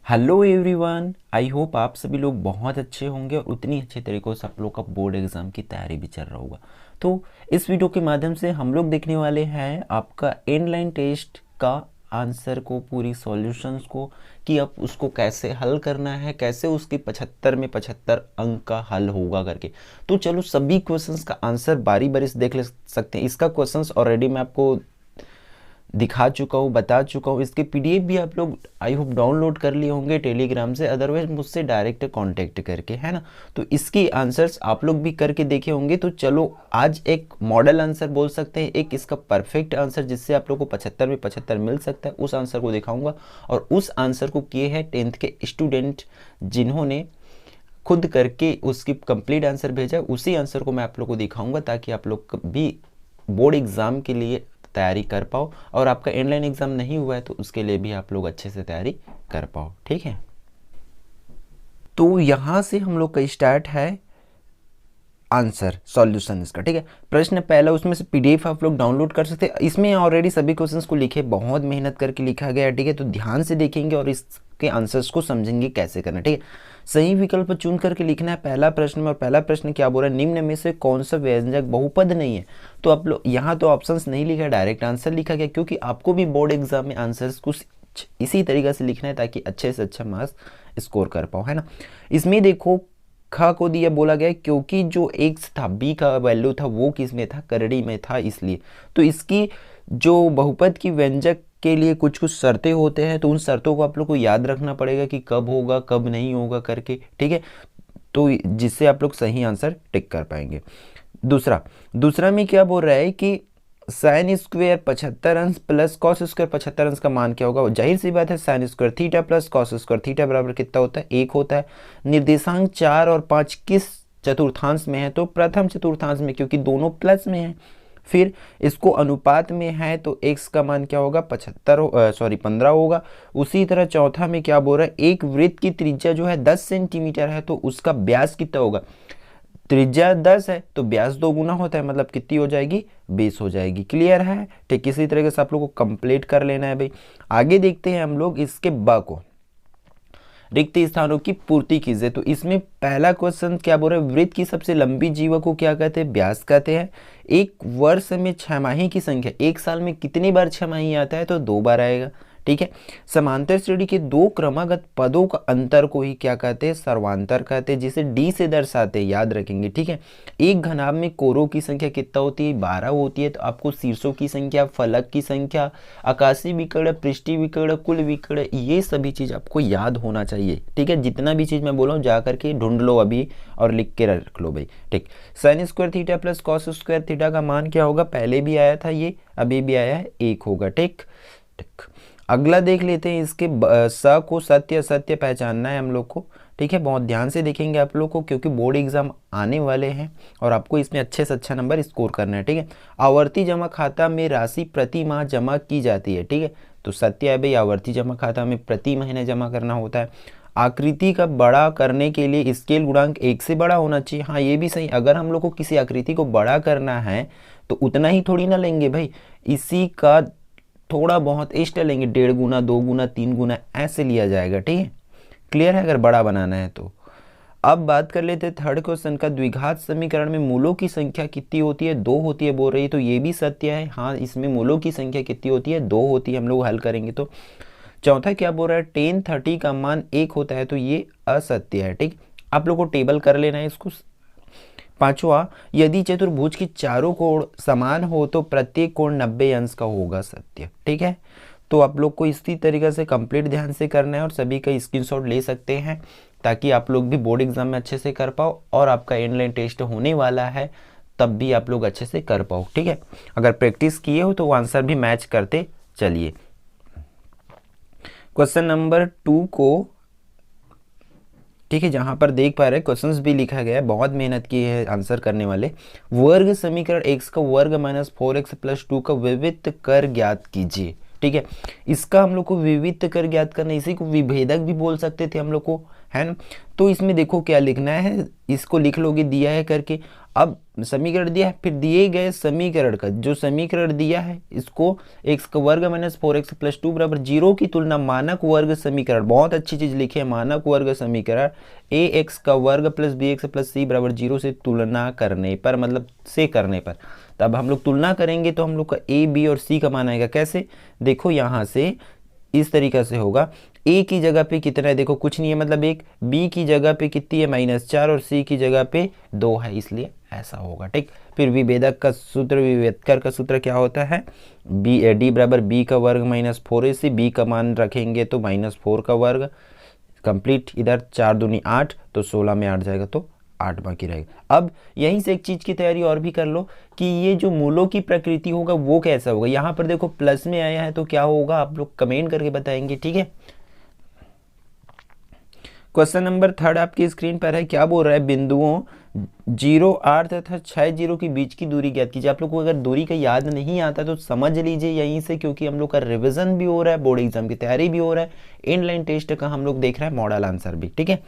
Hello everyone, I hope आप सभी लोग बहुत अच्छे होंगे और उतनी अच्छे तरीक़ों से आप लोग का बोर्ड एग्ज़ाम की तैयारी भी चल रहा होगा। तो इस वीडियो के माध्यम से हम लोग देखने वाले हैं आपका इनलाइन टेस्ट का आंसर को, पूरी सॉल्यूशंस को, कि आप उसको कैसे हल करना है, कैसे उसकी 75 में 75 अंक का हल होगा करके। तो चलो सभी क्वेश्चंस का आंसर बारी बारी से देख ले सकते हैं। इसका क्वेश्चंस ऑलरेडी मैं आपको दिखा चुका हूँ, बता चुका हूँ। इसके पीडीएफ भी आप लोग आई होप डाउनलोड कर लिए होंगे टेलीग्राम से, अदरवाइज मुझसे डायरेक्ट कांटेक्ट करके, है ना। तो इसकी आंसर्स आप लोग भी करके देखे होंगे। तो चलो आज एक मॉडल आंसर बोल सकते हैं, एक इसका परफेक्ट आंसर जिससे आप लोग को 75 में 75 मिल सकता है, उस आंसर को दिखाऊंगा। और उस आंसर को किए हैं 10th के स्टूडेंट जिन्होंने खुद करके उसकी कंप्लीट आंसर भेजा, उसी आंसर को मैं आप लोग को दिखाऊंगा ताकि आप लोग भी बोर्ड एग्ज़ाम के लिए तैयारी कर पाओ, और आपका ऑनलाइन एग्ज़ाम नहीं हुआ है तो उसके लिए भी आप लोग अच्छे से तैयारी कर पाओ। ठीक है, तो यहाँ से हम लोग का स्टार्ट है आंसर सॉल्यूशन इसका। ठीक है, प्रश्न पहला, उसमें से पीडीएफ आप लोग डाउनलोड कर सकते हैं। इसमें ऑलरेडी सभी क्वेश्चंस को लिखे, बहुत मेहनत करके लिखा गया है। ठीक है, तो ध्यान से देखेंगे और इसके आंसर्स को समझेंगे कैसे करना। ठीक है, सही विकल्प चुन करके लिखना है पहला प्रश्न में। और पहला प्रश्न क्या बोल रहा है, निम्न में से कौन सा व्यंजक बहुपद नहीं है। तो आप लोग यहाँ तो ऑप्शंस नहीं लिखा, डायरेक्ट आंसर लिखा गया, क्योंकि आपको भी बोर्ड एग्जाम में आंसर्स कुछ इसी तरीके से लिखना है ताकि अच्छे से अच्छा मार्क्स स्कोर कर पाओ, है ना। इसमें देखो ख को दिया बोला गया क्योंकि जो एक्स था, बी का वैल्यू था, वो किस में था, करड़ी में था, इसलिए। तो इसकी जो बहुपद की व्यंजक के लिए कुछ कुछ शर्तें होते हैं, तो उन शर्तों को आप लोग को याद रखना पड़ेगा कि कब होगा कब नहीं होगा करके। ठीक है, तो जिससे आप लोग सही आंसर टिक कर पाएंगे। दूसरा में क्या बोल रहा है कि साइन स्क्वेयर 75 अंश प्लस कॉस स्क्वेयर 75 अंश का मान क्या होगा। जाहिर सी बात है, sine square theta plus cos square theta बराबर कितना होता है, 1 होता है। निर्देशांक 4 और 5 किस चतुर्थांश में है, तो प्रथम चतुर्थांश में, क्योंकि दोनों प्लस में है। फिर इसको अनुपात में है तो x का मान क्या होगा, 15 होगा। उसी तरह चौथा में क्या बोल रहा है, एक वृत्त की त्रिज्या जो है 10 सेंटीमीटर है, तो उसका व्यास कितना होगा। त्रिज्या 10 है तो व्यास 2 गुना होता है, मतलब कितनी हो जाएगी, 20 हो जाएगी। क्लियर है। ठीक, इसी तरीके से आप लोग को कंप्लीट कर लेना है भाई। आगे देखते हैं हम लोग इसके ब को, रिक्त स्थानों की पूर्ति कीजिए। तो इसमें पहला क्वेश्चन क्या बोल रहा है, वृत्त की सबसे लंबी जीवा को क्या कहते हैं, व्यास कहते हैं। एक वर्ष में छमाही की संख्या, एक साल में कितनी बार छमाही आता है, तो 2 बार आएगा। ठीक है, समांतर श्रेणी के दो क्रमागत पदों का अंतर को ही क्या कहते हैं, सर्वांतर कहते हैं, जिसे डी से दर्शाते हैं, याद रखेंगे। ठीक है, एक घनाभ में कोरों की संख्या कितना होती है, 12 होती है। तो आपको शीर्षों की संख्या, फलक की संख्या, आकाशीय विकर्ण, पृष्ठीय विकर्ण, कुल विकर्ण, ये सभी चीज आपको याद होना चाहिए। ठीक है, जितना भी चीज मैं बोला हूँ जा करके ढूंढ लो अभी और लिख के रख लो भाई। ठीक, sine square theta plus cos square theta का मान क्या होगा, पहले भी आया था ये, अभी भी आया है, 1 होगा। ठीक ठीक, अगला देख लेते हैं। इसके स को सत्य असत्य पहचानना है हम लोग को। ठीक है, बहुत ध्यान से देखेंगे आप लोग को, क्योंकि बोर्ड एग्जाम आने वाले हैं और आपको इसमें अच्छे से अच्छा नंबर स्कोर करना है। ठीक है, आवर्ती जमा खाता में राशि प्रति माह जमा की जाती है। ठीक है, तो सत्य है भाई, आवर्ती जमा खाता में प्रति महीने जमा करना होता है। आकृति का बड़ा करने के लिए स्केल गुणांक 1 से बड़ा होना चाहिए। हाँ, ये भी सही, अगर हम लोग को किसी आकृति को बड़ा करना है तो उतना ही थोड़ी ना लेंगे भाई, इसी का थोड़ा बहुत एक्स्ट्रा लेंगे, 1.5 गुना, 2 गुना, 3 गुना, ऐसे लिया जाएगा। ठीक है, क्लियर है, अगर बड़ा बनाना है तो। अब बात कर लेते हैं थर्ड क्वेश्चन का, द्विघात समीकरण में मूलों की संख्या कितनी होती है, 2 होती है बोल रही है। तो ये भी सत्य है, हाँ, इसमें मूलों की संख्या कितनी होती है, 2 होती है। हम लोग हल करेंगे तो। चौथा क्या बोल रहा है, tan 30 का मान 1 होता है, तो ये असत्य है। ठीक, आप लोग को टेबल कर लेना है इसको। पांचवा, यदि चतुर्भुज की चारों कोण समान हो तो प्रत्येक कोण 90 अंश का होगा, सत्य। ठीक है, तो आप लोग को इसी तरीके से कंप्लीट ध्यान से करना है और सभी का स्क्रीनशॉट ले सकते हैं ताकि आप लोग भी बोर्ड एग्जाम में अच्छे से कर पाओ, और आपका ऑनलाइन टेस्ट होने वाला है तब भी आप लोग अच्छे से कर पाओ। ठीक है, अगर प्रैक्टिस किए हो तो आंसर भी मैच करते चलिए। क्वेश्चन नंबर 2 को, ठीक है, जहां पर देख पा रहे हैं क्वेश्चंस भी लिखा गया है, बहुत मेहनत की है आंसर करने वाले। वर्ग समीकरण x का वर्ग माइनस 4x प्लस 2 का विविध कर ज्ञात कीजिए। ठीक ठीक है। इसका हम लोग को विविध कर ज्ञात करना, इसी को विभेदक भी बोल सकते थे हम लोग को, है ना। तो इसमें देखो क्या लिखना है, इसको लिख लोगे दिया है करके। अब समीकरण दिया है, फिर दिए गए समीकरण का जो समीकरण दिया है इसको x का वर्ग माइनस 4x प्लस 2 बराबर 0 की तुलना मानक वर्ग समीकरण, बहुत अच्छी चीज लिखी है, मानक वर्ग समीकरण ax का वर्ग प्लस bx प्लस c बराबर 0 से तुलना करने पर, मतलब से करने पर। तब हम लोग तुलना करेंगे तो हम लोग का a b और c का मान आएगा कैसे, देखो यहाँ से इस तरीका से होगा। a की जगह पे कितना है, देखो कुछ नहीं है मतलब 1, b की जगह पे कितनी है -4 और c की जगह पे 2 है, इसलिए ऐसा होगा, ठीक। फिर विभेदक का सूत्र, विभेदकर का सूत्र क्या होता है, d बराबर b का वर्ग माइनस 4ac, b का मान रखेंगे तो -4 का वर्ग कंप्लीट, इधर 4 दूनी 8 तो 16 में 8 जाएगा तो 8 बाकी रहेगा। अब यहीं से एक चीज की तैयारी और भी कर लो कि ये जो मूलों की प्रकृति होगा वो कैसा होगा। यहाँ पर देखो प्लस में आया है तो क्या होगा आप लोग कमेंट करके बताएंगे, ठीक है। क्वेश्चन नंबर 3 आपकी स्क्रीन पर है, क्या बोल रहा है, बिंदुओं 0, 8 तथा 6, 0 के बीच की दूरी ज्ञात कीजिए। आप लोग को अगर दूरी का याद नहीं आता तो समझ लीजिए यहीं से, क्योंकि हम लोग का रिवीजन भी हो रहा है, बोर्ड एग्जाम की तैयारी भी हो रहा है, इनलाइन टेस्ट का हम लोग देख रहे हैं मॉडल आंसर भी, ठीक है।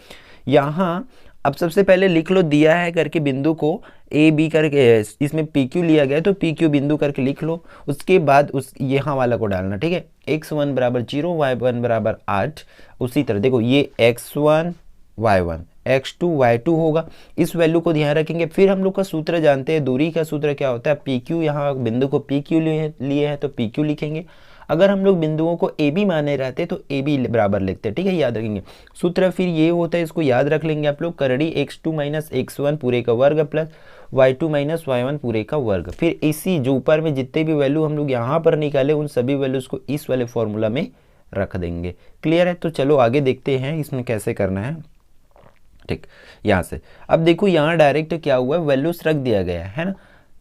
यहाँ अब सबसे पहले लिख लो दिया है करके बिंदु को ए बी करके, इसमें पी क्यू लिया गया तो पी क्यू बिंदु करके लिख लो। उसके बाद उस यहाँ वाला को डालना, ठीक है। x1 बराबर 0, y1 बराबर 8। उसी तरह देखो ये x1 y1 x2 y2 होगा, इस वैल्यू को ध्यान रखेंगे। फिर हम लोग का सूत्र जानते हैं, दूरी का सूत्र क्या होता है, पी क्यू, यहाँ बिंदु को पी क्यू लिए हैं तो पी क्यू लिखेंगे। अगर हम लोग बिंदुओं को ए बी माने रहते तो ए बी बराबर लिखते हैं, ठीक है, याद रखेंगे सूत्र। फिर ये होता है, इसको याद रख लेंगे आप लोग, करड़ी x2 माइनस x1 पूरे का वर्ग प्लस y2 माइनस y1 पूरे का वर्ग। फिर इसी जो ऊपर में जितने भी वैल्यू हम लोग यहाँ पर निकाले उन सभी वैल्यूज को इस वाले फॉर्मूला में रख देंगे। क्लियर है, तो चलो आगे देखते हैं इसमें कैसे करना है, ठीक। यहाँ से अब देखो यहाँ डायरेक्ट क्या हुआ, वैल्यूज रख दिया गया है ना।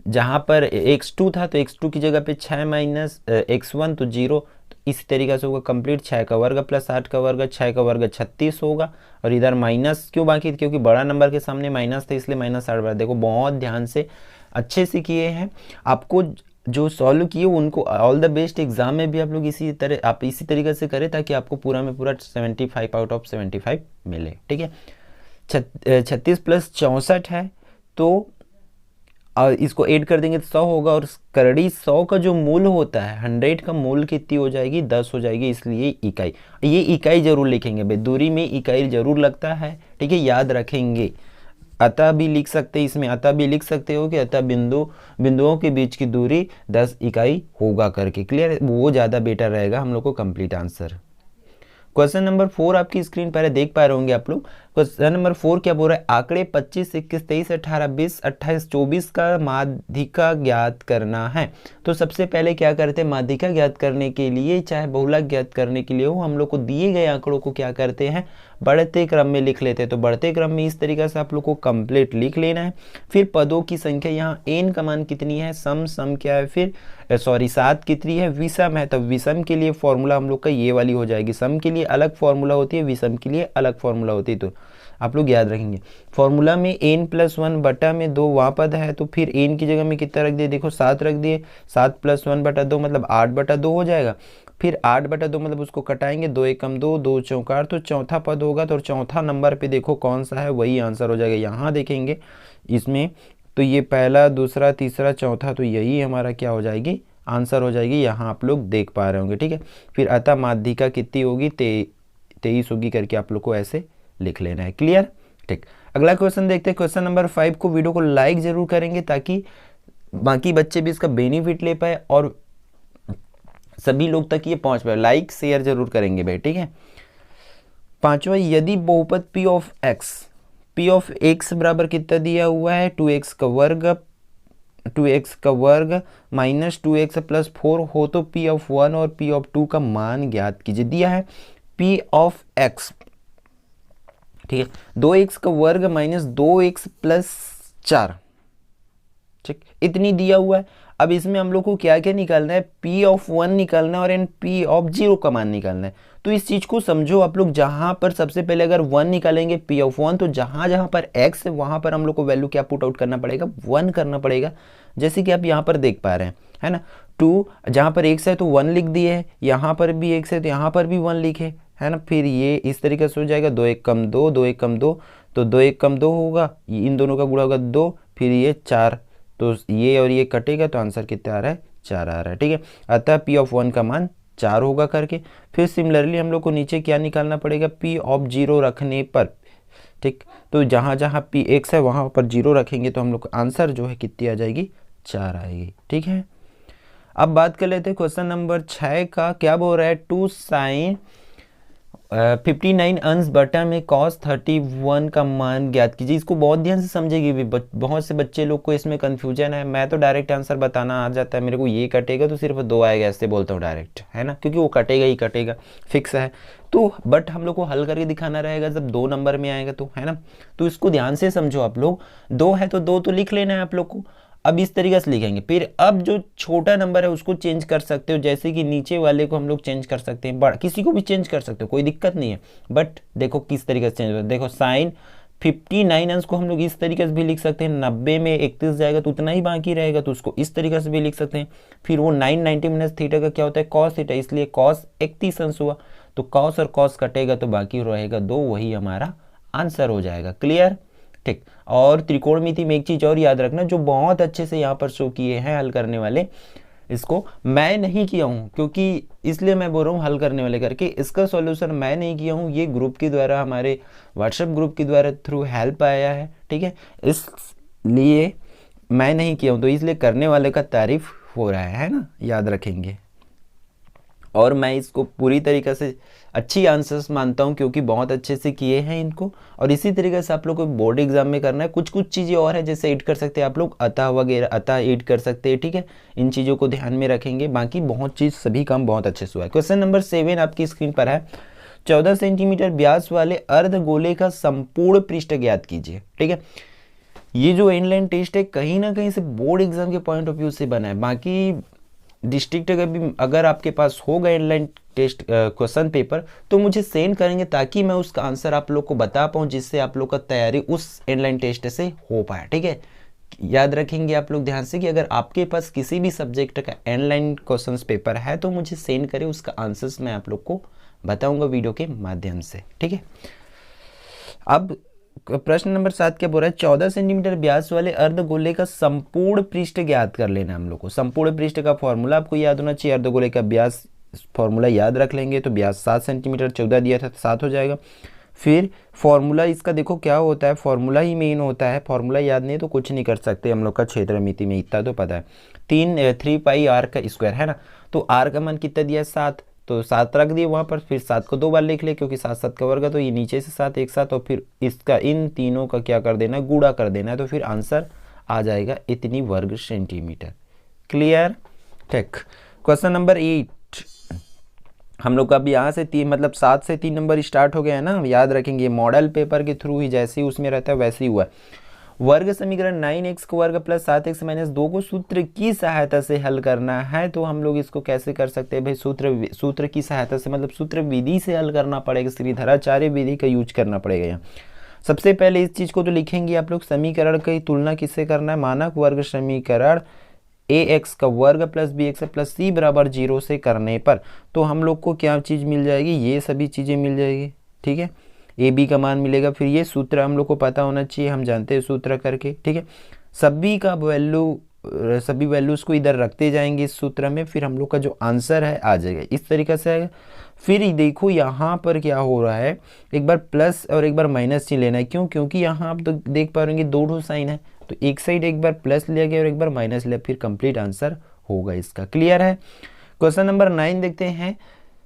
जहाँ पर x2 था तो x2 की जगह पे 6 माइनस x1 तो 0, तो इसी तरीके से होगा कंप्लीट। 6 का वर्ग प्लस 8 का वर्ग, 6 का वर्ग 36 होगा। और इधर माइनस क्यों बाकी, क्योंकि बड़ा नंबर के सामने माइनस था इसलिए -8। देखो बहुत ध्यान से अच्छे से किए हैं, आपको जो सॉल्व किए उनको ऑल द बेस्ट। एग्जाम में भी आप लोग इसी तरीके से करें ताकि आपको पूरा में पूरा 75 आउट ऑफ 75 मिले, ठीक है। 36 प्लस 64 है तो इसको ऐड कर देंगे तो 100 होगा। और करड़ी 100 का जो मूल होता है 100 का मूल कितनी हो जाएगी, 10 हो जाएगी, इसलिए इकाई, ये इकाई जरूर लिखेंगे भाई, दूरी में इकाई जरूर लगता है, ठीक है, याद रखेंगे। अतः भी लिख सकते हैं, इसमें अतः भी लिख सकते हो कि अतः बिंदुओं के बीच की दूरी 10 इकाई होगा करके। क्लियर, वो ज़्यादा बेटर रहेगा हम लोग को कंप्लीट आंसर। क्वेश्चन नंबर 4 आपकी स्क्रीन पर है, देख पा रहे होंगे आप लोग। क्वेश्चन नंबर 4 क्या बोल रहा है, आंकड़े 25, 21, 23, 18, 20, 28, 24 का माध्यिका ज्ञात करना है। तो सबसे पहले क्या करते हैं, माध्यिका ज्ञात करने के लिए चाहे बहुलक ज्ञात करने के लिए हो, हम लोग को दिए गए आंकड़ों को क्या करते हैं, बढ़ते क्रम में लिख लेते हैं। तो बढ़ते क्रम में इस तरीके से आप लोग को कंप्लीट लिख लेना है। फिर पदों की संख्या, यहाँ n का मान कितनी है, सम क्या है, फिर 7 कितनी है, विषम है। तब विषम के लिए फॉर्मूला हम लोग का ये वाली हो जाएगी, सम के लिए अलग फॉर्मूला होती है, विषम के लिए अलग फॉर्मूला होती है। तो आप लोग याद रखेंगे फॉर्मूला में n+1 बटा में 2 वहाँ पद है, तो फिर n की जगह में कितना रख दिए, देखो 7 रख दिए, 7 + 1 बटा 2 मतलब 8 बटा 2 हो जाएगा। फिर 8 बटा 2 मतलब उसको कटाएंगे, 2 एकम 2, 2 चौकार, तो चौथा पद होगा। तो चौथा नंबर पे देखो कौन सा है, वही आंसर हो जाएगा। यहाँ देखेंगे इसमें तो ये पहला, दूसरा, तीसरा, चौथा, तो यही हमारा क्या हो जाएगी, आंसर हो जाएगी। यहाँ आप लोग देख पा रहे होंगे, ठीक है। फिर अतः माध्यिका कितनी होगी, 23 होगी करके आप लोग को ऐसे लिख लेना है। क्लियर, ठीक। अगला क्वेश्चन देखते हैं, क्वेश्चन नंबर 5 को वीडियो को लाइक जरूर करेंगे ताकि बाकी बच्चे भी इसका बेनिफिट ले पाए और सभी लोग तक ये पहुंच पाए। लाइक शेयर जरूर करेंगे भाई, ठीक है। 5वां, यदि बहुपद p ऑफ x बराबर कितना दिया हुआ है, 2x का वर्ग माइनस 2x प्लस 4 हो तो p ऑफ 1 और p ऑफ 2 का मान ज्ञात कीजिए। दिया है p ऑफ x, ठीक है, 2x का वर्ग माइनस 2x प्लस 4, ठीक, इतनी दिया हुआ है। अब इसमें हम लोग को क्या क्या निकालना है, p ऑफ 1 निकालना है और p ऑफ 0 का मान निकालना है। तो इस चीज को समझो आप लोग, जहां पर सबसे पहले अगर 1 निकालेंगे p ऑफ 1, तो जहां जहां पर x है वहां पर हम लोग को वैल्यू क्या पुट आउट करना पड़ेगा, 1 करना पड़ेगा। जैसे कि आप यहाँ पर देख पा रहे हैं, है ना। 2 जहाँ पर x है तो 1 लिख दिए है, यहाँ पर भी x है तो यहाँ पर भी 1 लिखे, है ना। फिर ये इस तरीके से हो जाएगा, 2 1 कम 2, 2 1 कम 2, तो 2 1 कम 2 होगा, इन दोनों का गुणा होगा 2, फिर ये 4, तो ये और ये कटेगा तो आंसर कितना आ रहा है, 4 आ रहा है, ठीक है। अतः P ऑफ 1 का मान 4 होगा करके। फिर सिमिलरली हम लोग को नीचे क्या निकालना पड़ेगा, P ऑफ 0 रखने पर, ठीक, तो जहाँ जहाँ P x है वहाँ पर 0 रखेंगे तो हम लोग का आंसर जो है कितनी आ जाएगी, 4 आएगी, ठीक है। अब बात कर लेते हैं क्वेश्चन नंबर 6 का। क्या बोल रहा है, 2 साइन 59 अंश बटा में cos 31 का मान ज्ञात कीजिए। इसको बहुत ध्यान से समझेगी भी, बहुत से बच्चे लोग को इसमें कंफ्यूजन है। मैं तो डायरेक्ट आंसर बताना आ जाता है मेरे को, ये कटेगा तो सिर्फ 2 आएगा, ऐसे बोलता हूँ डायरेक्ट, है ना, क्योंकि वो कटेगा ही कटेगा, फिक्स है। तो बट हम लोग को हल करके दिखाना रहेगा जब 2 नंबर में आएगा तो, है ना। तो इसको ध्यान से समझो आप लोग, 2 है तो 2 तो लिख लेना है आप लोग को। अब इस तरीके से लिखेंगे, फिर अब जो छोटा नंबर है उसको चेंज कर सकते हो, जैसे कि नीचे वाले को हम लोग चेंज कर सकते हैं, बड़ा किसी को भी चेंज कर सकते हो, कोई दिक्कत नहीं है। बट देखो किस तरीके से चेंज होता है, देखो साइन 59 अंश को हम लोग इस तरीके से भी लिख सकते हैं, 90 में 31 जाएगा तो उतना ही बाकी रहेगा, तो उसको इस तरीके से भी लिख सकते हैं। फिर वो 990 माइनस थीटा का क्या होता है, कॉस थीटा, इसलिए कॉस 31 अंश हुआ, तो कॉस और कॉस कटेगा तो बाकी रहेगा 2, वही हमारा आंसर हो जाएगा। क्लियर, ठीक। और त्रिकोणमिति में एक चीज और याद रखना, जो बहुत अच्छे से यहाँ पर शो किए हैं हल करने वाले, इसको मैं नहीं किया हूँ, क्योंकि इसलिए मैं बोल रहा हूँ हल करने वाले करके, इसका सॉल्यूशन मैं नहीं किया हूँ, ये ग्रुप के द्वारा, हमारे व्हाट्सएप ग्रुप के द्वारा थ्रू हेल्प आया है, ठीक है, इसलिए मैं नहीं किया हूँ, तो इसलिए करने वाले का तारीफ हो रहा है ना, याद रखेंगे। और मैं इसको पूरी तरीके से अच्छी आंसर्स मानता हूँ, क्योंकि बहुत अच्छे से किए हैं इनको। और इसी तरीके से आप लोग को बोर्ड एग्जाम में करना है। कुछ कुछ चीज़ें और है, जैसे ऐड कर सकते हैं आप लोग, अतः वगैरह, अतः ऐड कर सकते हैं, ठीक है। इन चीज़ों को ध्यान में रखेंगे, बाकी बहुत चीज़, सभी काम बहुत अच्छे से हुआ है। क्वेश्चन नंबर 7 आपकी स्क्रीन पर है, 14 सेंटीमीटर व्यास वाले अर्धगोले का संपूर्ण पृष्ठ ज्ञात कीजिए, ठीक है। ये जो इनलाइन टेस्ट है कहीं ना कहीं से बोर्ड एग्जाम के पॉइंट ऑफ व्यू से बना है, बाकी डिस्ट्रिक्ट अगर आपके पास होगा इनलाइन टेस्ट क्वेश्चन पेपर तो मुझे सेंड करेंगे, ताकि मैं उसका आंसर आप लोग को बता पाऊँ, जिससे आप लोग का तैयारी उस इनलाइन टेस्ट से हो पाए, ठीक है। याद रखेंगे आप लोग ध्यान से कि अगर आपके पास किसी भी सब्जेक्ट का इनलाइन क्वेश्चन पेपर है तो मुझे सेंड करें, उसका आंसर्स मैं आप लोग को बताऊंगा वीडियो के माध्यम से, ठीक है। अब प्रश्न नंबर 7 क्या बोल रहा है, 14 सेंटीमीटर व्यास वाले अर्धगोले का संपूर्ण पृष्ठ ज्ञात कर लेना हम लोग को। संपूर्ण पृष्ठ का फॉर्मूला आपको याद होना चाहिए, अर्धगोले का व्यास फॉर्मूला याद रख लेंगे, तो व्यास 7 सेंटीमीटर, 14 दिया था तो 7 हो जाएगा। फिर फॉर्मूला इसका देखो क्या होता है, फॉर्मूला ही मेन होता है, फॉर्मूला याद नहीं तो कुछ नहीं कर सकते हम लोग का क्षेत्रमिति में, इतना तो पता है, 3 पाई आर का स्क्वायर, है ना। तो आर का मान कितना दिया है, 7, तो 7 रख दिए वहाँ पर, फिर 7 को 2 बार लिख ले, क्योंकि 7 7 का वर्ग है, तो ये नीचे से 7 एक साथ, और फिर इसका इन तीनों का क्या कर देना है, गुणा कर देना है, तो फिर आंसर आ जाएगा इतनी वर्ग सेंटीमीटर। क्लियर, ठीक। क्वेश्चन नंबर 8 हम लोग का अब यहाँ से 3 मतलब 7 से 3 नंबर स्टार्ट हो गया है ना, याद रखेंगे मॉडल पेपर के थ्रू ही जैसे ही उसमें रहता है वैसे ही हुआ है। वर्ग समीकरण 9x का वर्ग प्लस 7x माइनस 2 को सूत्र की सहायता से हल करना है, तो हम लोग इसको कैसे कर सकते हैं भाई, सूत्र की सहायता से मतलब सूत्र विधि से हल करना पड़ेगा, श्रीधराचार्य विधि का यूज करना पड़ेगा यहाँ। सबसे पहले इस चीज को तो लिखेंगे आप लोग, समीकरण की तुलना किससे करना है, मानक वर्ग समीकरण ax का वर्ग प्लस bx प्लस c बराबर 0 से करने पर, तो हम लोग को क्या चीज मिल जाएगी, ये सभी चीजें मिल जाएगी, ठीक है। ए बी का मान मिलेगा, फिर ये सूत्र हम लोग को पता होना चाहिए, हम जानते हैं सूत्र करके, ठीक है। सभी का वैल्यू, सभी वैल्यूज को इधर रखते जाएंगे इस सूत्र में, फिर हम लोग का जो आंसर है आ जाएगा, इस तरीके से आएगा। फिर देखो यहाँ पर क्या हो रहा है, एक बार प्लस और एक बार माइनस ही लेना है, क्यों, क्योंकि यहाँ आप तो देख पा रहे दो साइन है, तो एक साइड एक बार प्लस लिया गया और एक बार माइनस लिया, फिर कंप्लीट आंसर होगा इसका। क्लियर है। क्वेश्चन नंबर 9 देखते हैं,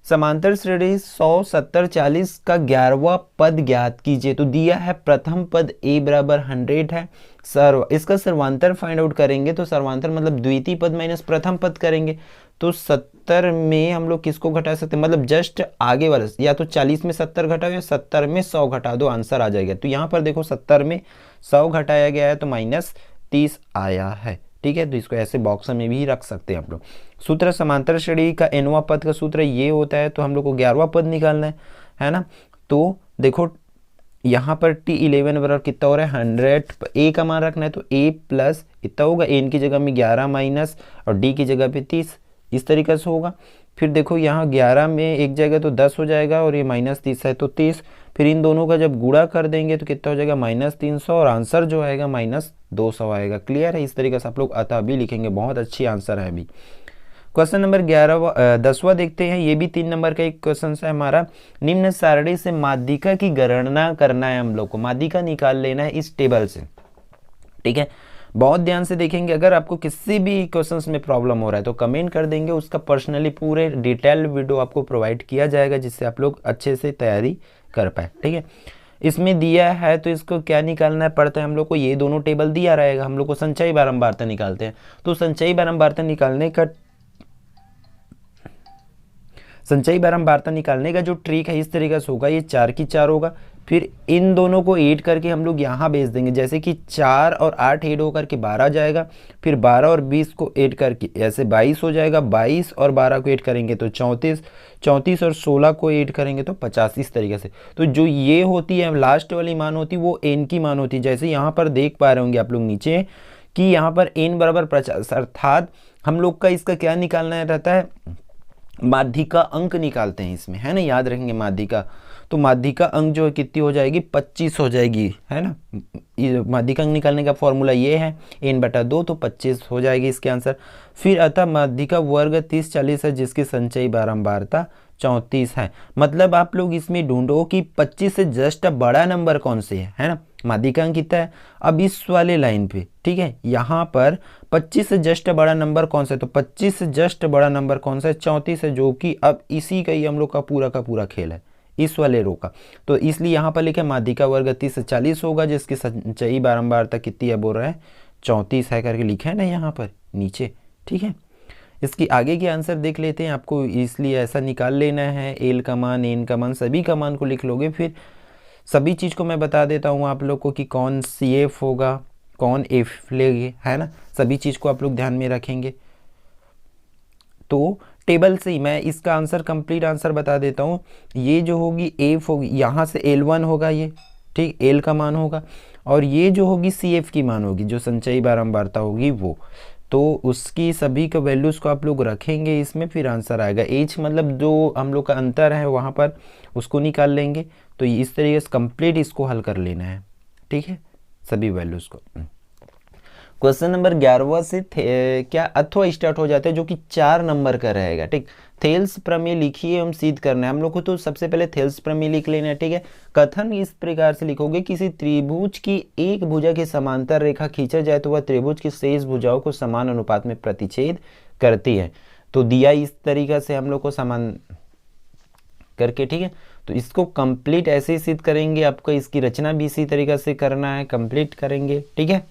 समांतर श्रेणी 100 70 40 का 11वां पद ज्ञात कीजिए। तो दिया है प्रथम पद a बराबर 100 है, इसका सर्वांतर फाइंड आउट करेंगे, तो सर्वांतर मतलब द्वितीय पद माइनस प्रथम पद करेंगे, तो 70 में हम लोग किसको घटा सकते हैं, मतलब जस्ट आगे वाला, या तो 40 में 70 घटाओ या 70 में 100 घटा दो, आंसर आ जाएगा। तो यहाँ पर देखो 70 में 100 घटाया गया है तो माइनस 30 आया है, ठीक है। तो इसको ऐसे बॉक्स में भी रख सकते हैं आप लोग। सूत्र समांतर श्रेणी का nवां पद का सूत्र ये होता है, तो हम लोग को 11वां पद निकालना है ना। तो देखो यहाँ पर T11 बराबर कितना हो रहा है 100, ए का मान रखना है तो a प्लस इतना होगा, एन की जगह में 11 माइनस और डी की जगह पे 30, इस तरीके से होगा। फिर देखो यहाँ 11 में एक जगह तो 10 हो जाएगा और ये -30 है तो 30, फिर इन दोनों का जब गुणा कर देंगे तो कितना हो जाएगा -300 और आंसर जो आएगा -200 आएगा। क्लियर है? इस तरीके से आप लोग अतः भी लिखेंगे, बहुत अच्छी आंसर है अभी। क्वेश्चन नंबर 10वां देखते हैं, ये भी 3 नंबर का एक क्वेश्चन है हमारा। निम्न सारणी से माध्यिका की गणना करना है हम लोग को, माध्यिका निकाल लेना है इस टेबल से। ठीक है, बहुत ध्यान से देखेंगे। अगर आपको किसी भी क्वेश्चंस में प्रॉब्लम हो रहा है तो कमेंट कर देंगे, उसका पर्सनली पूरे डिटेल वीडियो आपको प्रोवाइड किया जाएगा जिससे आप लोग अच्छे से तैयारी कर पाए। ठीक है, इसमें दिया है तो इसको क्या निकालना पड़ता है हम लोग को, ये दोनों टेबल दिया रहेगा, हम लोग को संचयी बारंबारता निकालते हैं। तो संचयी बारंबारता निकालने का जो ट्रिक है इस तरीके से होगा, ये 4 की 4 होगा, फिर इन दोनों को ऐड करके हम लोग यहाँ भेज देंगे, जैसे कि 4 और 8 ऐड होकर के 12 जाएगा, फिर 12 और 20 को ऐड करके ऐसे 22 हो जाएगा, 22 और 12 को ऐड करेंगे तो 34, 34 और 16 को ऐड करेंगे तो 50, इस तरीके से। तो जो ये होती है लास्ट वाली मान होती है वो एन की मान होती है, जैसे यहाँ पर देख पा रहे होंगे आप लोग नीचे कि यहाँ पर एन बराबर 50, अर्थात हम लोग का इसका क्या निकालना रहता है, माध्यिका अंक निकालते हैं इसमें, है ना, याद रखेंगे माध्यिका। तो माध्यिका अंक जो है कितनी हो जाएगी 25 हो जाएगी, है ना। माध्यिका अंक निकालने का फॉर्मूला ये है n/2, तो 25 हो जाएगी इसके आंसर। फिर अतः माध्यिका वर्ग 30 40 है जिसकी संचयी बारंबारता 34 है। मतलब आप लोग इसमें ढूंढो कि 25 से जस्ट बड़ा नंबर कौन से है ना। माध्यिका अंक कितना है अब इस वाले लाइन पे, ठीक है, यहाँ पर 25 से जस्ट बड़ा नंबर कौन सा है, तो 25 से जस्ट बड़ा नंबर कौन सा है 34 है, जो कि अब इसी का ही हम लोग का पूरा खेल है, इस वाले रो का। तो इसलिए यहाँ पर लिखे माध्यिका वर्ग 30 से 40 होगा जिसकी संचयी बारंबारता कितनी है बोल रहा है 34 है करके लिखा है ना यहाँ पर नीचे। ठीक है, इसकी आगे के आंसर देख लेते हैं, आपको इसलिए ऐसा निकाल लेना है, एल का मान एन का मान सभी का मान को लिख लोगे। फिर सभी चीज़ को मैं बता देता हूँ आप लोग को कि कौन सी एफ होगा कौन एफ लेंगे, है ना, सभी चीज़ को आप लोग ध्यान में रखेंगे। तो टेबल से ही मैं इसका आंसर कंप्लीट आंसर बता देता हूँ। ये जो होगी एफ होगी, यहाँ से L1 होगा ये, ठीक, एल का मान होगा, और ये जो होगी सी एफ की मान होगी जो संचयी बारंबारता होगी वो, तो उसकी सभी का वैल्यूज़ को आप लोग रखेंगे इसमें, फिर आंसर आएगा। एच मतलब जो हम लोग का अंतर है वहाँ पर उसको निकाल लेंगे। तो इस तरीके से कंप्लीट इसको हल कर लेना है, ठीक है, सभी वैल्यूज़ को। क्वेश्चन नंबर 11वां से क्या अथवा स्टार्ट हो जाता है जो कि 4 नंबर का रहेगा। ठीक, थेल्स प्रमेय लिखिए हम सिद्ध करना है हम लोग को। तो सबसे पहले थेल्स प्रमेय लिख लेना है। ठीक है, कथन इस प्रकार से लिखोगे, किसी त्रिभुज की एक भुजा की समांतर रेखा खींचा जाए तो वह त्रिभुज की शेष भुजाओं को समान अनुपात में प्रतिच्छेद करती है। तो दिया इस तरीका से हम लोग को समान करके, ठीक है, तो इसको कंप्लीट ऐसे ही सिद्ध करेंगे। आपको इसकी रचना भी इसी तरीका से करना है, कंप्लीट करेंगे। ठीक है,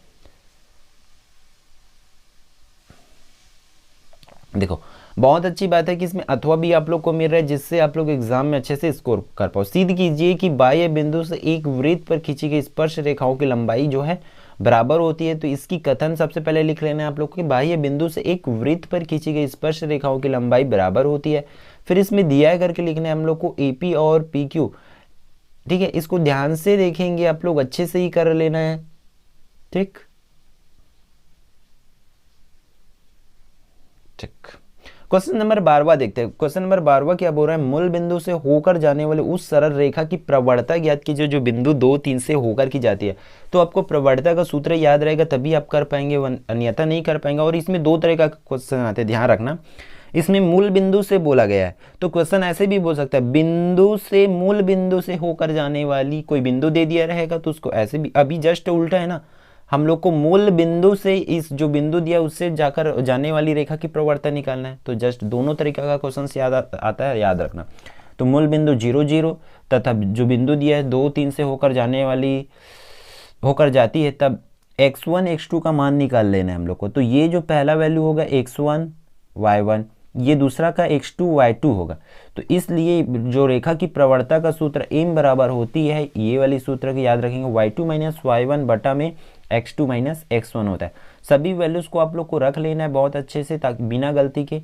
देखो बहुत अच्छी बात है कि इसमें अथवा भी आप लोग को मिल रहा है जिससे आप लोग एग्जाम में अच्छे से स्कोर कर पाओ। सिद्ध कीजिए कि बाह्य बिंदु से एक वृत्त पर खींची गई स्पर्श रेखाओं की लंबाई जो है बराबर होती है। तो इसकी कथन सबसे पहले लिख लेना है आप लोग कि बाह्य बिंदु से एक वृत्त पर खींची गई स्पर्श रेखाओं की लंबाई बराबर होती है। फिर इसमें दिया करके लिखना है हम लोग को AP और PQ। ठीक है, इसको ध्यान से देखेंगे आप लोग, अच्छे से ही कर लेना है। ठीक, क्वेश्चन नंबर 12वां देखते हैं। क्वेश्चन नंबर 12वां क्या बोल रहा है, मूल बिंदु से होकर जाने वाले उस सरल रेखा की प्रवणता ज्ञात कीजिए जो बिंदु 2 3 से होकर की जाती है। तो आपको प्रवणता का सूत्र याद रहेगा तभी आप कर पाएंगे, अन्यथा नहीं कर पाएंगे। और इसमें 2 तरह का क्वेश्चन आते हैं, ध्यान रखना। इसमें मूल बिंदु से बोला गया है तो क्वेश्चन ऐसे भी बोल सकता है, बिंदु से मूल बिंदु से होकर जाने वाली कोई बिंदु दे दिया रहेगा तो उसको ऐसे भी, अभी जस्ट उल्टा है ना, हम लोग को मूल बिंदु से इस जो बिंदु दिया उससे जाकर जाने वाली रेखा की प्रवणता निकालना है। तो जस्ट दोनों तरीका का क्वेश्चन याद आता है, याद रखना। तो मूल बिंदु 0 0 तथा जो बिंदु दिया है 2 3 से होकर जाती है तब x1 x2 का मान निकाल लेना है हम लोग को। तो ये जो पहला वैल्यू होगा x1 y1, ये दूसरा का x2 y2 होगा। तो इसलिए जो रेखा की प्रवणता का सूत्र m बराबर होती है, ये वाली सूत्र की याद रखेंगे, y2 माइनस y1 बटा में x2 माइनस x1 होता है। सभी वैल्यूज़ को आप लोग को रख लेना है बहुत अच्छे से ताकि बिना गलती के।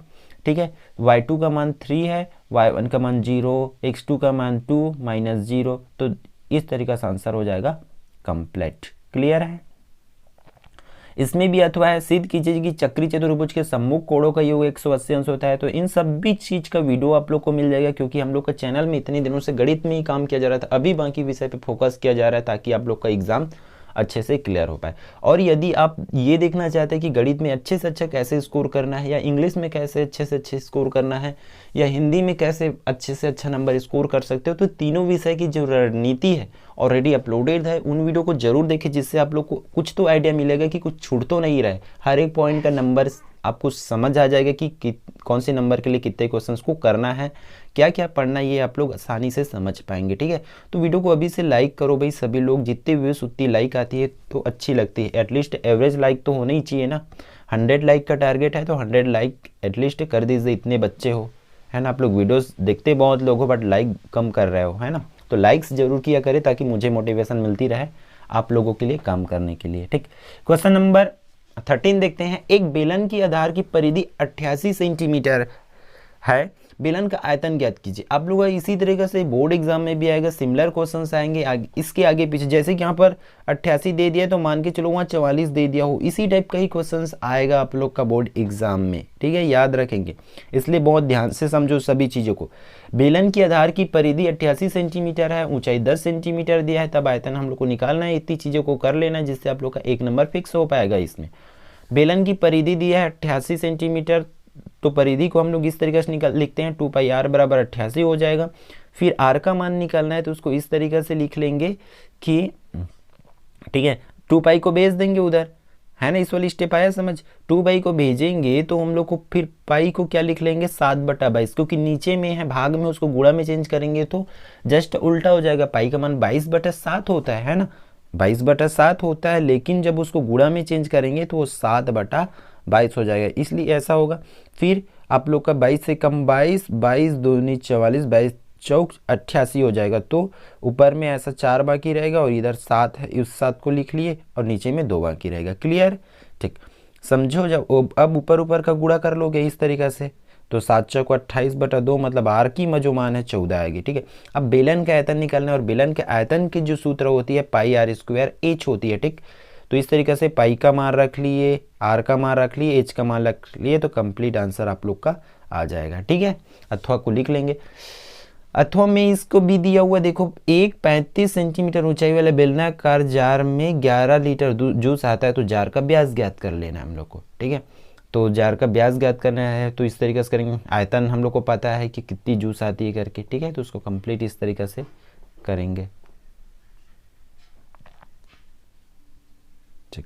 ठीक है, y2 का मान 3 है, y1 का मान 0, x2 का मान 2 माइनस 0, तो इस तरीके से आंसर हो जाएगा कंप्लीट। क्लियर है। इसमें भी अथवा है, सिद्ध कीजिए कि चक्री चतुर्भुज के सम्मुख कोणों का योग 180 अंश होता है। तो इन सभी चीज का वीडियो आप लोग को मिल जाएगा, क्योंकि हम लोग का चैनल में इतने दिनों से गणित में ही काम किया जा रहा था, अभी बाकी विषय पे फोकस किया जा रहा है ताकि आप लोग का एग्जाम अच्छे से क्लियर हो पाए। और यदि आप ये देखना चाहते हैं कि गणित में अच्छे से अच्छा कैसे स्कोर करना है, या इंग्लिश में कैसे अच्छे से अच्छे स्कोर करना है, या हिंदी में कैसे अच्छे से अच्छा नंबर स्कोर कर सकते हो, तो तीनों विषय की जो रणनीति है ऑलरेडी अपलोडेड है। उन वीडियो को जरूर देखें, जिससे आप लोग को कुछ तो आइडिया मिलेगा कि कुछ छूट तो नहीं रहा है, हर एक पॉइंट का नंबर आपको समझ आ जाएगा कि कौन से नंबर के लिए कितने क्वेश्चंस को करना है, क्या क्या पढ़ना है, ये आप लोग आसानी से समझ पाएंगे। ठीक है, तो वीडियो को अभी से लाइक करो भाई, सभी लोग, जितने व्यूज उतनी लाइक आती है तो अच्छी लगती है। एटलीस्ट एवरेज लाइक तो होना ही चाहिए ना, 100 लाइक का टारगेट है तो 100 लाइक एटलीस्ट कर दीजिए, इतने बच्चे हो, है ना। आप लोग वीडियोस देखते बहुत लोग हो बट लाइक कम कर रहे हो, है ना। तो लाइक्स जरूर किया करें ताकि मुझे मोटिवेशन मिलती रहे आप लोगों के लिए काम करने के लिए। ठीक, क्वेश्चन नंबर 13 देखते हैं। एक बेलन की आधार की परिधि 88 सेंटीमीटर है, बेलन का आयतन ज्ञात कीजिए। आप लोग इसी तरीके से बोर्ड एग्जाम में भी आएगा, सिमिलर क्वेश्चंस आएंगे इसके आगे पीछे। जैसे कि यहाँ पर 88 दे दिया तो मान के चलो वहाँ 44 दे दिया हो, इसी टाइप का ही क्वेश्चंस आएगा आप लोग का बोर्ड एग्जाम में। ठीक है, याद रखेंगे, इसलिए बहुत ध्यान से समझो सभी चीज़ों को। बेलन की आधार की परिधि 88 सेंटीमीटर है, ऊंचाई 10 सेंटीमीटर दिया है, तब आयतन हम लोग को निकालना है। इतनी चीज़ों को कर लेना है जिससे आप लोग का एक नंबर फिक्स हो पाएगा इसमें। बेलन की परिधि दिया है 88 सेंटीमीटर, तो परिधि को हम लोग इस तरीके से लिखते हैं 2 पाई r बराबर 88 हो जाएगा। फिर r का मान निकालना है तो उसको इस तरीके से लिख लेंगे कि, ठीक है, 2 पाई को भेज देंगे उधर, है ना। इस वाली स्टेप आया समझ। 2 पाई को भेजेंगे तो हम लोग को फिर पाई को क्या लिख लेंगे 7/22, क्योंकि नीचे में है भाग में, उसको गुणा में चेंज करेंगे तो जस्ट उल्टा हो जाएगा। पाई का मान 22/7 होता है ना, 22/7 होता है, लेकिन जब उसको गुणा में चेंज करेंगे तो वो 7/22 हो जाएगा, इसलिए ऐसा होगा। फिर आप लोग का 22 से कम 22, 22 दूनी 44, 22 चौक 88 हो जाएगा। तो ऊपर में ऐसा 4 बाकी रहेगा और इधर 7 है, इस 7 को लिख लिए और नीचे में 2 बाकी रहेगा। क्लियर, ठीक, समझो। जब अब ऊपर ऊपर का गुणा कर लोगे इस तरीके से तो 7 चौक 28/2, मतलब r की जो मान है 14 आएगी। ठीक है, अब बेलन का आयतन निकालना है और बेलन के आयतन की जो सूत्र होती है पाई r² h होती है। ठीक, तो इस तरीके से पाई का मान रख लिए, r का मान रख लिए, h का मान रख लिए, तो कंप्लीट आंसर आप लोग का आ जाएगा। ठीक है, अथवा को लिख लेंगे। अथवा में इसको भी दिया हुआ देखो, एक 35 सेंटीमीटर ऊंचाई वाले बेलनाकार जार में 11 लीटर जूस आता है, तो जार का व्यास ज्ञात कर लेना है हम लोग को। ठीक है, तो जार का व्यास ज्ञात करना है तो इस तरीके से करेंगे। आयतन हम लोग को पता है कि कितनी जूस आती है करके, ठीक है, तो उसको कंप्लीट इस तरीके से करेंगे। ठीक,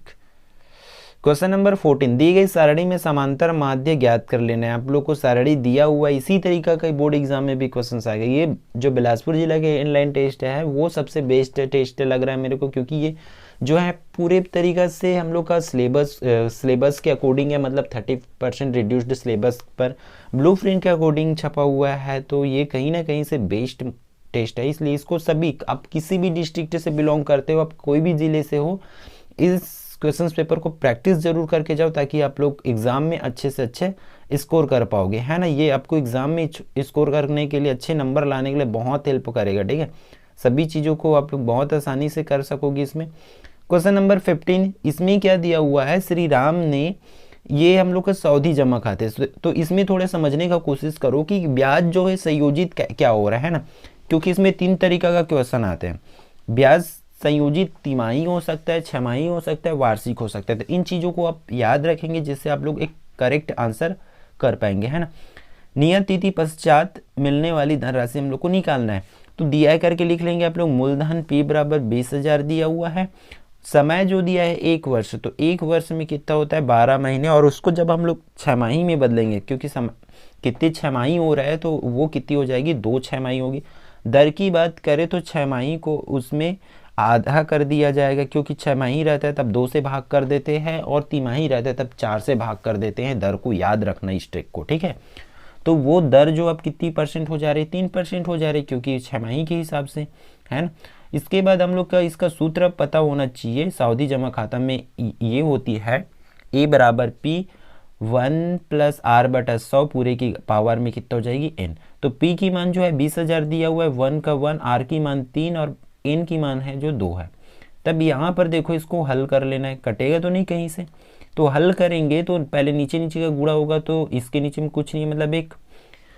क्वेश्चन नंबर 14, दी गई सारणी में समांतर माध्य ज्ञात कर लेना है। आप लोग को सारणी दिया हुआ इसी तरीका का बोर्ड एग्जाम में भी क्वेश्चन आएगा। ये जो बिलासपुर जिला के इनलाइन टेस्ट है वो सबसे बेस्ट टेस्ट लग रहा है मेरे को, क्योंकि ये जो है पूरे तरीका से हम लोग का सिलेबस के अकॉर्डिंग है, मतलब 30% रिड्यूस्ड सिलेबस पर ब्लूप्रिंट के अकॉर्डिंग छपा हुआ है। तो ये कहीं ना कहीं से बेस्ट टेस्ट है, इसलिए इसको सभी, आप किसी भी डिस्ट्रिक्ट से बिलोंग करते हो, आप कोई भी जिले से हो, इस क्वेश्चन पेपर को प्रैक्टिस जरूर करके जाओ ताकि आप लोग एग्जाम में अच्छे से अच्छे स्कोर कर पाओगे, है ना। ये आपको एग्जाम में स्कोर करने के लिए, अच्छे नंबर लाने के लिए बहुत हेल्प करेगा। ठीक है, सभी चीज़ों को आप लोग बहुत आसानी से कर सकोगे इसमें। क्वेश्चन नंबर 15, इसमें क्या दिया हुआ है, श्री राम ने, ये हम लोग का सावधि जमा खाते, तो इसमें थोड़ा समझने का कोशिश करो कि ब्याज जो है संयोजित क्या हो रहा है ना, क्योंकि इसमें 3 तरीका का क्वेश्चन आते हैं। ब्याज संयोजित तिमाही हो सकता है, छमाही हो सकता है, वार्षिक हो सकता है। तो इन चीज़ों को आप याद रखेंगे जिससे आप लोग एक करेक्ट आंसर कर पाएंगे, है ना। नियत तिथि पश्चात मिलने वाली धनराशि हम लोग को निकालना है, तो दिया करके लिख लेंगे आप लोग। मूलधन P बराबर 20,000 दिया हुआ है, समय जो दिया है 1 वर्ष, तो 1 वर्ष में कितना होता है 12 महीने, और उसको जब हम लोग छमाही में बदलेंगे, क्योंकि कितनी छमाही हो रहा है तो वो कितनी हो जाएगी 2 छमाही होगी। दर की बात करें तो छमाही को उसमें आधा कर दिया जाएगा, क्योंकि छमाही रहता है तब 2 से भाग कर देते हैं, और तिमाही रहता है तब 4 से भाग कर देते हैं। दर को याद रखना इस ट्रिक को, ठीक है। तो वो दर जो अब कितनी % हो जा रही है, 3% हो जा रही है, क्योंकि छमाही के हिसाब से, है ना। इसके बाद हम लोग का इसका सूत्र पता होना चाहिए। सावधि जमा खाता में ये होती है A बराबर P 1 + R/100 पूरे की पावर में कितना हो जाएगी N। तो P की मान जो है 20,000 दिया हुआ है, 1 का 1, R की मान 3 और n की मान है जो 2 है। तब यहाँ पर देखो इसको हल कर लेना है, कटेगा तो नहीं कहीं से, तो हल करेंगे तो पहले नीचे नीचे का गुणा होगा, तो इसके नीचे में कुछ नहीं है मतलब 1,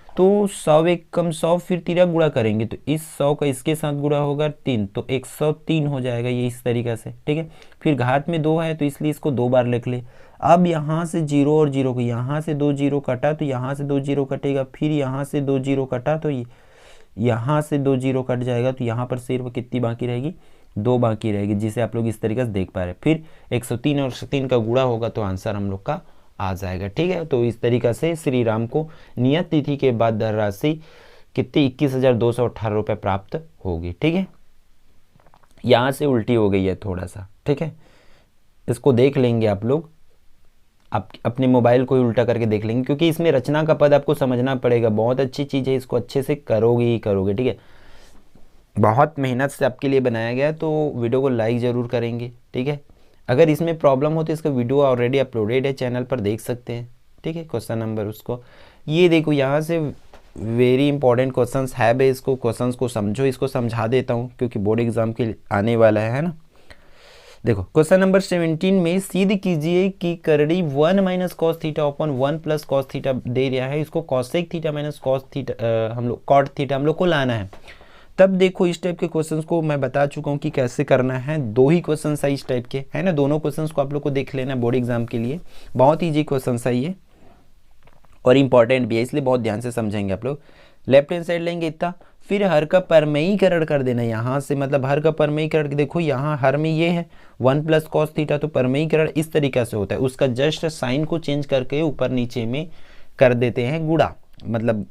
तो 100 एक कम 100, फिर तिरा गुणा करेंगे तो इस 100 का इसके साथ गुणा होगा 3, तो 103 हो जाएगा ये इस तरीक़े से, ठीक है। फिर घात में 2 है तो इसलिए इसको 2 बार लिख ले। अब यहाँ से 0 और 0 को, यहाँ से 2 0 कटा तो यहाँ से 2 0 कटेगा, फिर यहाँ से 2 0 कटा तो यहाँ से 2 0 कट जाएगा, तो यहाँ पर सिर्फ कितनी बाकी रहेगी, 2 बाकी रहेगी, जिसे आप लोग इस तरीके से देख पा रहे हैं। फिर 103 और 103 का गुणा होगा तो आंसर हम लोग का आ जाएगा, ठीक है। तो इस तरीक़े से श्री राम को नियत तिथि के बाद धनराशि कितनी 21,218 रुपये प्राप्त होगी, ठीक है। यहाँ से उल्टी हो गई है थोड़ा सा, ठीक है, इसको देख लेंगे आप लोग, आप अपने मोबाइल को ही उल्टा करके देख लेंगे, क्योंकि इसमें रचना का पद आपको समझना पड़ेगा, बहुत अच्छी चीज़ है, इसको अच्छे से करोगे ही करोगे, ठीक है। बहुत मेहनत से आपके लिए बनाया गया है, तो वीडियो को लाइक ज़रूर करेंगे, ठीक है। अगर इसमें प्रॉब्लम हो तो इसका वीडियो ऑलरेडी अपलोडेड है चैनल पर, देख सकते हैं, ठीक है। क्वेश्चन नंबर उसको ये देखो, यहाँ से वेरी इंपॉर्टेंट क्वेश्चंस है बे, इसको क्वेश्चंस को समझो, इसको समझा देता हूँ क्योंकि बोर्ड एग्जाम के आने वाला है ना। देखो क्वेश्चन नंबर 17 में सिद्ध कीजिए कि करड़ी 1 minus cos theta upon 1 plus cos theta दे रहा है, इसको cosec theta minus cos theta हम लोग कॉट थीटा हम लोग को लाना है। तब देखो इस टाइप के क्वेश्चंस को मैं बता चुका हूँ कि कैसे करना है, 2 ही क्वेश्चंस है इस टाइप के, है ना। दोनों क्वेश्चंस को आप लोग को देख लेना बोर्ड एग्जाम के लिए, बहुत ईजी क्वेश्चंस है ये और इंपॉर्टेंट भी है, इसलिए बहुत ध्यान से समझेंगे आप लोग। लेफ्ट हैंड साइड लेंगे इतना, फिर हर का परमेयीकरण कर देना यहाँ से, मतलब हर का परमेयीकरण, देखो यहाँ हर में ये है 1 प्लस कॉस थीटा, तो परमेयीकरण इस तरीके से होता है, उसका जस्ट साइन को चेंज करके ऊपर नीचे में कर देते हैं गुणा, मतलब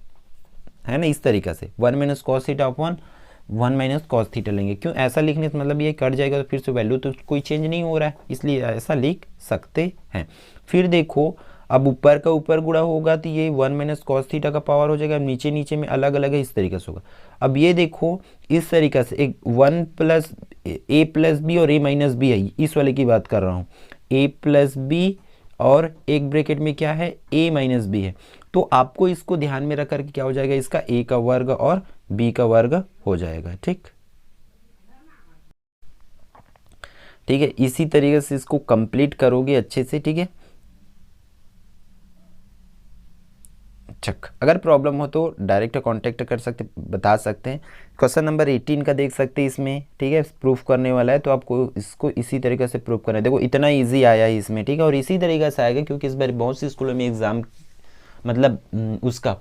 है ना, इस तरीके से 1 minus cos theta upon 1 minus cos theta लेंगे। क्यों ऐसा लिखने से मतलब ये कट जाएगा तो फिर से वैल्यू तो कोई चेंज नहीं हो रहा है, इसलिए ऐसा लिख सकते हैं। फिर देखो अब ऊपर का ऊपर गुणा होगा तो ये 1 माइनस कॉस थीटा का पावर हो जाएगा, नीचे नीचे में अलग अलग है, इस तरीके से होगा। अब ये देखो इस तरीके से एक 1 प्लस ए प्लस बी और ए माइनस बी है, इस वाले की बात कर रहा हूँ, ए प्लस बी और एक ब्रैकेट में क्या है a माइनस बी है, तो आपको इसको ध्यान में रख करके क्या हो जाएगा, इसका a का वर्ग और b का वर्ग हो जाएगा, ठीक है। इसी तरीके से इसको कंप्लीट करोगे अच्छे से, ठीक है। चक अगर प्रॉब्लम हो तो डायरेक्ट कांटेक्ट कर सकते, बता सकते हैं। क्वेश्चन नंबर 18 का देख सकते हैं इसमें, ठीक है, प्रूफ करने वाला है, तो आपको इसको इसी तरीके से प्रूफ करना है। देखो इतना इजी आया है इसमें, ठीक है, और इसी तरीके से आएगा क्योंकि इस बार बहुत सी स्कूलों में एग्ज़ाम मतलब उसका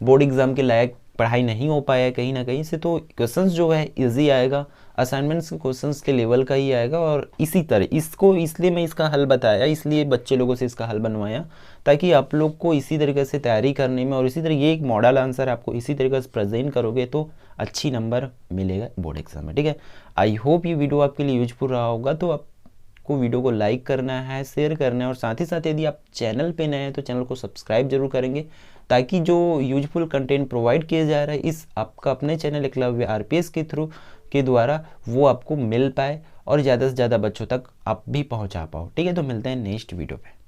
बोर्ड एग्ज़ाम के लायक पढ़ाई नहीं हो पाया है कहीं ना कहीं से, तो क्वेश्चंस जो है इजी आएगा, असाइनमेंट्स के क्वेश्चंस के लेवल का ही आएगा। और इसी तरह इसको इसलिए मैं इसका हल बताया, इसलिए बच्चे लोगों से इसका हल बनवाया, ताकि आप लोग को इसी तरीके से तैयारी करने में, और इसी तरह ये एक मॉडल आंसर आपको इसी तरीके से प्रेजेंट करोगे तो अच्छी नंबर मिलेगा बोर्ड एग्जाम में, ठीक है। आई होप ये वीडियो आपके लिए यूजफुल रहा होगा, तो आपको वीडियो को लाइक करना है, शेयर करना है, और साथ ही साथ यदि आप चैनल पे नए हैं तो चैनल को सब्सक्राइब जरूर करेंगे, ताकि जो यूजफुल कंटेंट प्रोवाइड किया जा रहा है इस आपका अपने चैनल एकलव्य आरपीएस के थ्रू के द्वारा वो आपको मिल पाए और ज़्यादा से ज़्यादा बच्चों तक आप भी पहुंचा पाओ, ठीक है। तो मिलते हैं नेक्स्ट वीडियो पे।